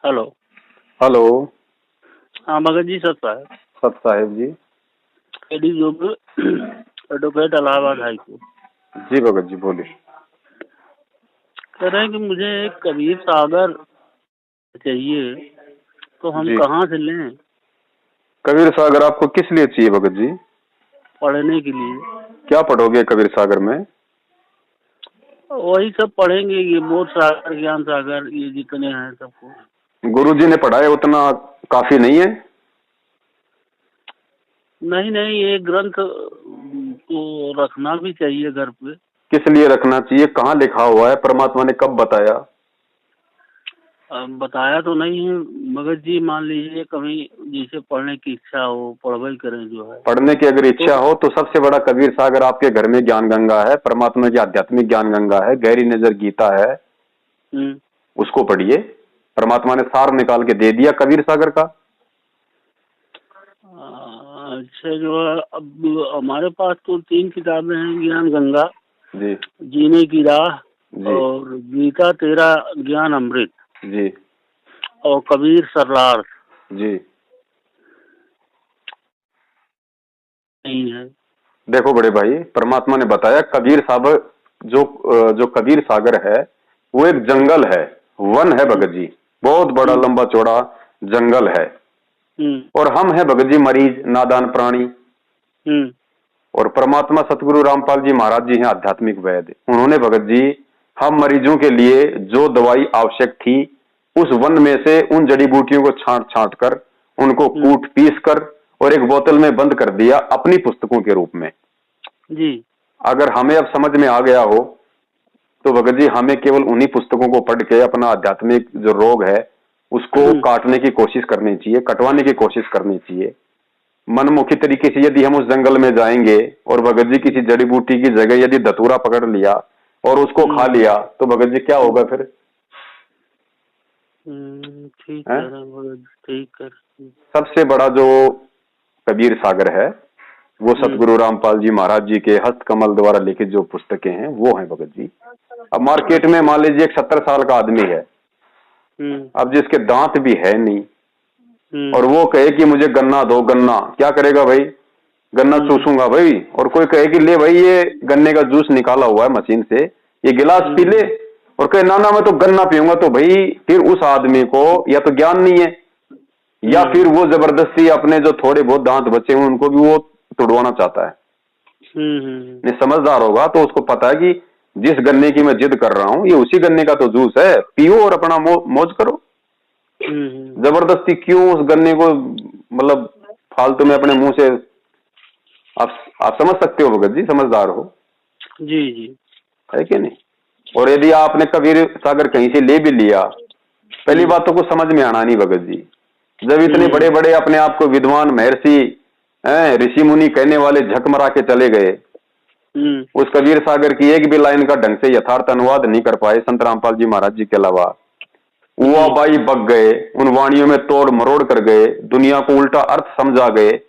Hello. Hello. हाँ भगत जी, सत साहब। सत साहेब जी। एडी जोब एडवोकेट इलाहाबाद हाई कोर्ट। जी भगत जी बोलिए। कह रहे हैं कि मुझे एक कबीर सागर चाहिए, तो हम जी कहाँ से लें कबीर सागर आपको किस लिए चाहिए भगत जी? पढ़ने के लिए? क्या पढ़ोगे कबीर सागर में? वही सब पढ़ेंगे, ये बोध सागर, ज्ञान सागर, ये जितने हैं सबको। गुरु जी ने पढ़ाया उतना काफी नहीं है? नहीं नहीं, ये ग्रंथ तो रखना भी चाहिए घर पे। किस लिए रखना चाहिए? कहाँ लिखा हुआ है? परमात्मा ने कब बताया? बताया तो नहीं है भगत जी। मान लीजिए कभी जैसे पढ़ने की इच्छा हो, पढ़वाई करें जो है पढ़ने की अगर तो। इच्छा हो तो सबसे बड़ा कबीर सागर आपके घर में ज्ञान गंगा है, परमात्मा की आध्यात्मिक ज्ञान गंगा है, गहरी नजर गीता है, उसको पढ़िए। परमात्मा ने सार निकाल के दे दिया कबीर सागर का। अच्छा, जो है अब हमारे पास तो 3 किताबें हैं, ज्ञान गंगा, जी जीने की राह, जी और गीता तेरा ज्ञान अमृत, जी और कबीर सरलार्थ जी। नहीं है। देखो बड़े भाई, परमात्मा ने बताया कबीर सागर जो कबीर सागर है वो एक जंगल है, वन है भगत जी। बहुत बड़ा लंबा चौड़ा जंगल है। और हम हैं भगत जी मरीज, नादान प्राणी। और परमात्मा सतगुरु रामपाल जी महाराज जी हैं आध्यात्मिक वैद्य। उन्होंने भगत जी हम मरीजों के लिए जो दवाई आवश्यक थी उस वन में से उन जड़ी बूटियों को छांट छांट कर, उनको कूट पीस कर और एक बोतल में बंद कर दिया अपनी पुस्तकों के रूप में जी। अगर हमें अब समझ में आ गया हो तो भगत जी हमें केवल उन्हीं पुस्तकों को पढ़ के अपना आध्यात्मिक जो रोग है उसको काटने की कोशिश करनी चाहिए, कटवाने की कोशिश करनी चाहिए। मनमुखी तरीके से यदि हम उस जंगल में जाएंगे और भगत जी किसी जड़ी बूटी की जगह यदि धतूरा पकड़ लिया और उसको खा लिया तो भगत जी क्या होगा फिर? ठीक है भगत जी, ठीक है। सबसे बड़ा जो कबीर सागर है वो सतगुरु रामपाल जी महाराज जी के हस्त कमल द्वारा लिखित जो पुस्तकें हैं वो हैं भगत जी। अब मार्केट में मान लीजिए एक 70 साल का आदमी है, अब जिसके दांत भी है नहीं, और वो कहे कि मुझे गन्ना दो, गन्ना क्या करेगा भाई? गन्ना चूसूंगा भाई। और कोई कहे कि ले भाई ये गन्ने का जूस निकाला हुआ है मशीन से, ये गिलास पी ले, और कहे ना ना मैं तो गन्ना पीऊंगा, तो भाई फिर उस आदमी को या तो ज्ञान नहीं है या फिर वो जबरदस्ती अपने जो थोड़े बहुत दांत बचे हुए उनको भी वो तुड़वाना चाहता है। नहीं समझदार होगा तो उसको पता है कि जिस गन्ने की मैं जिद कर रहा हूं ये उसी गन्ने का तो जूस है, पियो और अपना मौज करो। जबरदस्ती क्यों उस गन्ने को, मतलब फालतू में अपने मुंह से। आप समझ सकते हो भगत जी, समझदार हो। जी जी। है कि नहीं? और यदि आपने कबीर सागर कहीं से ले भी लिया, पहली बात तो कुछ समझ में आना नहीं भगत जी। जब इतने बड़े बड़े अपने आप को विद्वान महर्षि ऋषि मुनि कहने वाले झक मरा के चले गए, उस कबीर सागर की एक भी लाइन का ढंग से यथार्थ अनुवाद नहीं कर पाए संत रामपाल जी महाराज जी के अलावा। वो बाई बग गए, उन वाणियों में तोड़ मरोड़ कर गए, दुनिया को उल्टा अर्थ समझा गए,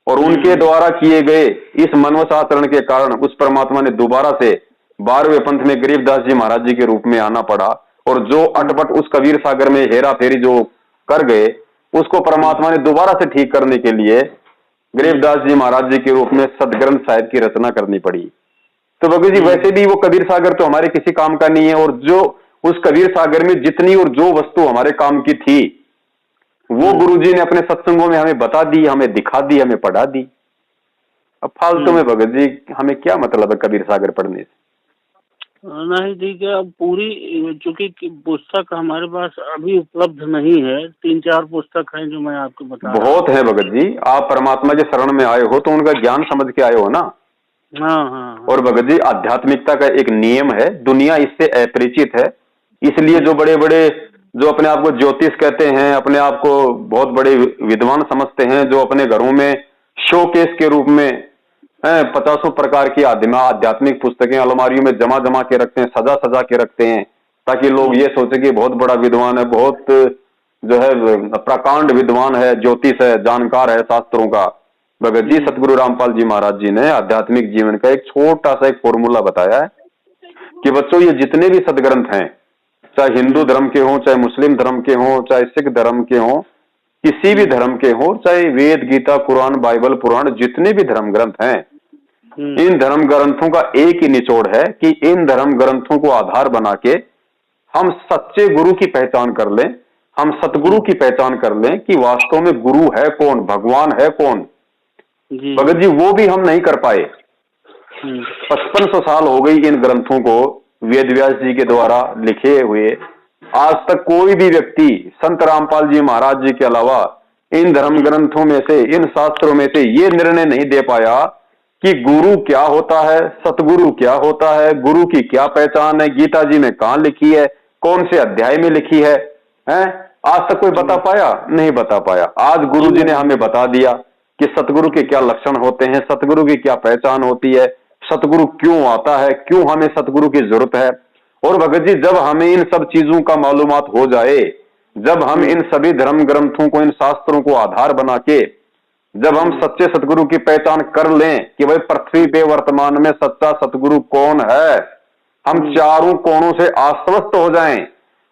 और उनके द्वारा किए गए इस मनवस आचरण के कारण उस परमात्मा ने दोबारा से 12वें पंथ में गरीबदास जी महाराज जी के रूप में आना पड़ा। और जो अटपट उस कबीर सागर में हेरा फेरी जो कर गए उसको परमात्मा ने दोबारा से ठीक करने के लिए गरीबदास जी महाराज जी के रूप में सदग्रंथ साहिब की रचना करनी पड़ी। तो भगत जी वैसे भी वो कबीर सागर तो हमारे किसी काम का नहीं है, और जो उस कबीर सागर में जितनी और जो वस्तु हमारे काम की थी वो गुरुजी ने अपने सत्संगों में हमें बता दी, हमें दिखा दी, हमें पढ़ा दी। अब फालतू में भगत जी हमें क्या मतलब है कबीर सागर पढ़ने से? नहीं ठीक है। अब पूरी, चूंकि पुस्तक हमारे पास अभी उपलब्ध नहीं है, 3-4 पुस्तक हैं जो मैं आपको बता रहा हूँ। बहुत है भगत जी, आप परमात्मा के शरण में आए हो तो उनका ज्ञान समझ के आए हो ना। हाँ। और भगत जी आध्यात्मिकता का एक नियम है, दुनिया इससे अपरिचित है, इसलिए जो बड़े बड़े जो अपने आप को ज्योतिष कहते हैं, अपने आप को बहुत बड़े विद्वान समझते हैं, जो अपने घरों में शोकेस के रूप में 50 प्रकार की आध्यात्मिक पुस्तकें अलमारियों में जमा जमा के रखते हैं, सजा सजा के रखते हैं, ताकि लोग ये सोचे कि बहुत बड़ा विद्वान है, बहुत जो है प्रकांड विद्वान है, ज्योतिष है, जानकार है शास्त्रों का। भगत जी सतगुरु रामपाल जी महाराज जी ने आध्यात्मिक जीवन का एक छोटा सा एक फॉर्मूला बताया है कि बच्चों ये जितने भी सदग्रंथ हैं, चाहे हिंदू धर्म के हों, चाहे मुस्लिम धर्म के हों, चाहे सिख धर्म के हों, किसी भी धर्म के हों, चाहे वेद, गीता, कुरान, बाइबल, पुराण, जितने भी धर्म ग्रंथ हैं, इन धर्म ग्रंथों का एक ही निचोड़ है कि इन धर्म ग्रंथों को आधार बना के हम सच्चे गुरु की पहचान कर लें, हम सतगुरु की पहचान कर लें कि वास्तव में गुरु है कौन, भगवान है कौन। भगत जी वो भी हम नहीं कर पाए। 5500 साल हो गई इन ग्रंथों को वेद व्यास जी के द्वारा लिखे हुए। आज तक कोई भी व्यक्ति संत रामपाल जी महाराज जी के अलावा इन धर्म ग्रंथों में से, इन शास्त्रों में से ये निर्णय नहीं दे पाया कि गुरु क्या होता है, सतगुरु क्या होता है, गुरु की क्या पहचान है, गीता जी में कहां लिखी है, कौन से अध्याय में लिखी है, आज तक कोई बता पाया? नहीं बता पाया। आज गुरु जी ने हमें बता दिया कि सतगुरु के क्या लक्षण होते हैं, सतगुरु की क्या पहचान होती है, सतगुरु क्यों आता है, क्यों हमें सतगुरु की जरूरत है। और भगत जी जब हमें इन सब चीजों का मालूमात हो जाए, जब हम इन सभी धर्म ग्रंथों को, इन शास्त्रों को आधार बना के जब हम सच्चे सतगुरु की पहचान कर लें कि भाई पृथ्वी पे वर्तमान में सच्चा सतगुरु कौन है, हम चारों कोणों से आश्वस्त हो जाएं,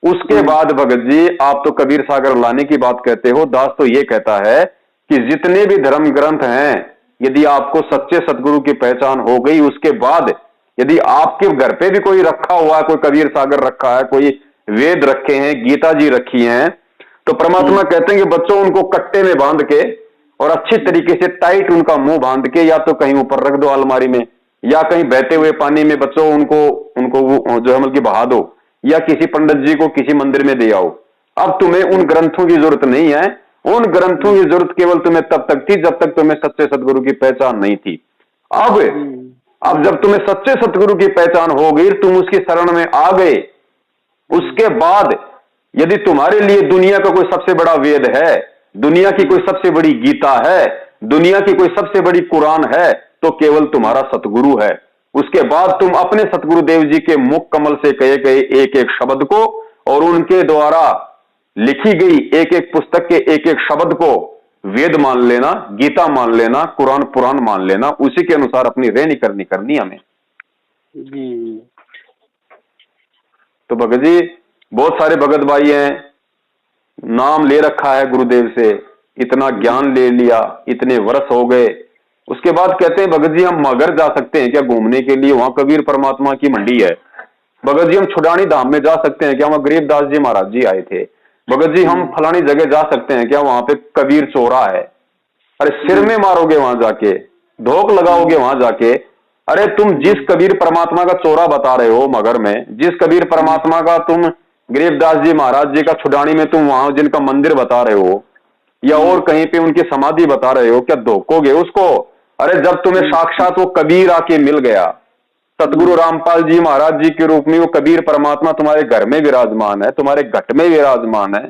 उसके बाद भगत जी आप तो कबीर सागर लाने की बात कहते हो, दास तो ये कहता है कि जितने भी धर्म ग्रंथ हैं, यदि आपको सच्चे सतगुरु की पहचान हो गई, उसके बाद यदि आपके घर पे भी कोई रखा हुआ है, कोई कबीर सागर रखा है, कोई वेद रखे हैं, गीता जी रखी हैं, तो परमात्मा कहते हैं कि बच्चों उनको कट्टे में बांध के और अच्छी तरीके से टाइट उनका मुंह बांध के या तो कहीं ऊपर रख दो अलमारी में, या कहीं बहते हुए पानी में बच्चों उनको जो है मतलब बहा दो, या किसी पंडित जी को किसी मंदिर में दे आओ। अब तुम्हें उन ग्रंथों की जरूरत नहीं है। उन ग्रंथों की जरूरत केवल तुम्हें तब तक थी जब तक तुम्हें सच्चे सतगुरु की पहचान नहीं थी। अब जब तुम्हें सच्चे सतगुरु की पहचान हो गई, तुम उसकी शरण में आ गए, उसके बाद यदि तुम्हारे लिए दुनिया का कोई सबसे बड़ा वेद है, दुनिया की कोई सबसे बड़ी गीता है, दुनिया की कोई सबसे बड़ी कुरान है, तो केवल तुम्हारा सतगुरु है। उसके बाद तुम अपने सतगुरु देव जी के मुख कमल से कहे गए एक एक शब्द को और उनके द्वारा लिखी गई एक एक पुस्तक के एक एक शब्द को वेद मान लेना, गीता मान लेना, कुरान पुराण मान लेना, उसी के अनुसार अपनी रहनी करनी हमें। तो भगत जी बहुत सारे भगत भाई हैं, नाम ले रखा है गुरुदेव से, इतना ज्ञान ले लिया, इतने वर्ष हो गए, उसके बाद कहते हैं भगत जी हम मगर जा सकते हैं क्या घूमने के लिए, वहां कबीर परमात्मा की मंडी है। भगत जी हम छुड़ानी धाम में जा सकते हैं क्या, वहां गरीबदास जी महाराज जी आए थे। भगत जी हम फलानी जगह जा सकते हैं क्या, वहां पे कबीर चोरा है। अरे सिर में मारोगे वहां जाके, धोख लगाओगे वहां जाके। अरे तुम जिस कबीर परमात्मा का चोरा बता रहे हो मगर में, जिस कबीर परमात्मा का तुम गरीबदास जी महाराज जी का छुड़ानी में तुम वहां जिनका मंदिर बता रहे हो या और कहीं पे उनकी समाधि बता रहे हो, क्या धोखोगे उसको? अरे जब तुम्हें साक्षात वो कबीर आके मिल गया, सतगुरु रामपाल जी महाराज जी के रूप में वो कबीर परमात्मा तुम्हारे घर में विराजमान है, तुम्हारे घट में विराजमान है,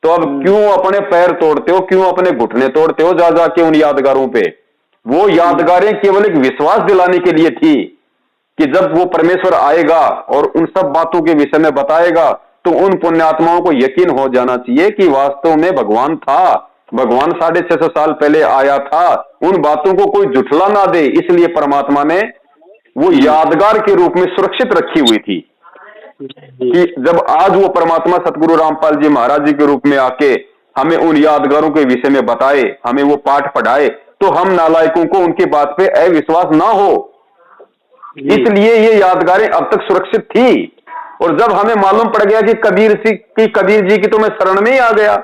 तो अब क्यों अपने पैर तोड़ते हो, क्यों अपने घुटने तोड़ते हो जा जाके उन यादगारों पे? वो यादगारें केवल एक विश्वास दिलाने के लिए थी कि जब वो परमेश्वर आएगा और उन सब बातों के विषय में बताएगा तो उन पुण्यात्माओं को यकीन हो जाना चाहिए कि वास्तव में भगवान था, भगवान 650 साल पहले आया था, उन बातों को कोई जुठला ना दे, इसलिए परमात्मा ने वो यादगार के रूप में सुरक्षित रखी हुई थी कि जब आज वो परमात्मा सतगुरु रामपाल जी महाराज जी के रूप में आके हमें उन यादगारों के विषय में बताए, हमें वो पाठ पढ़ाए, तो हम नालायकों को उनकी बात पे अविश्वास ना हो, इसलिए ये यादगारें अब तक सुरक्षित थी। और जब हमें मालूम पड़ गया कि कबीर जी की तो मैं शरण में ही आ गया,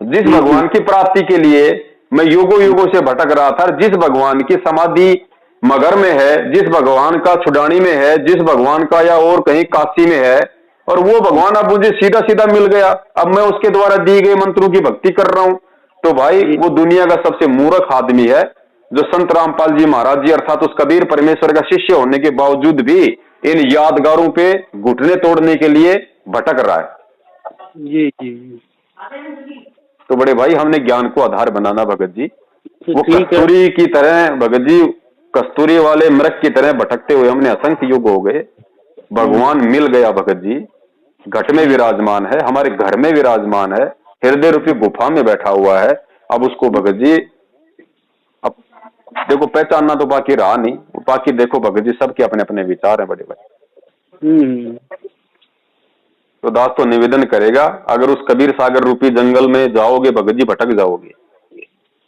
जिस भगवान की प्राप्ति के लिए मैं युगों युगों से भटक रहा था, जिस भगवान की समाधि मगर में है, जिस भगवान का छुड़ानी में है, जिस भगवान का या और कहीं काशी में है, और वो भगवान अब मुझे सीधा सीधा मिल गया, अब मैं उसके द्वारा दी गई मंत्रों की भक्ति कर रहा हूं, तो भाई वो दुनिया का सबसे मूर्ख आदमी है जो संत रामपाल जी महाराज जी अर्थात उस कबीर परमेश्वर का शिष्य होने के बावजूद भी इन यादगारों पे घुटने तोड़ने के लिए भटक रहा है। जी जी। तो बड़े भाई हमने ज्ञान को आधार बनाना भगत जी, वो कस्तूरी की तरह भगत जी, कस्तूरी वाले मृग की तरह भटकते हुए हमने असंख्य युग हो गए, भगवान मिल गया भगत जी, घट में विराजमान है, हमारे घर में विराजमान है, हृदय रूपी गुफा में बैठा हुआ है। अब उसको भगत जी अब देखो पहचानना तो बाकी रहा नहीं, बाकी देखो भगत जी सबके अपने अपने विचार हैं बड़े भाई। तो दास तो निवेदन करेगा, अगर उस कबीर सागर रूपी जंगल में जाओगे भगत जी भटक जाओगे।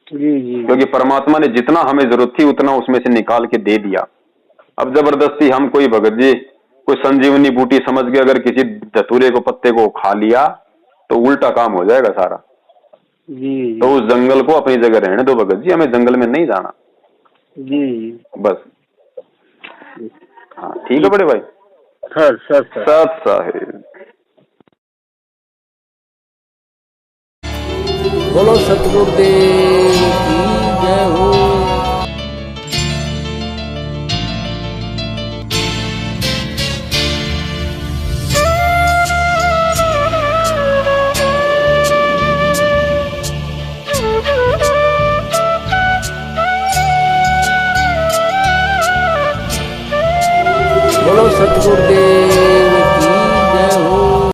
जी जी। क्योंकि परमात्मा ने जितना हमें जरूरत थी उतना उसमें से निकाल के दे दिया। अब जबरदस्ती हम कोई भगत जी कोई संजीवनी बूटी समझ के अगर किसी धतूरे को पत्ते को खा लिया तो उल्टा काम हो जाएगा सारा। जी तो उस जंगल को अपनी जगह रहने दो भगत जी, हमें जंगल में नहीं जाना। जी। बस हाँ ठीक है बड़े भाई। सर सर सर सत साहिब। बोलो सतगुरुदेव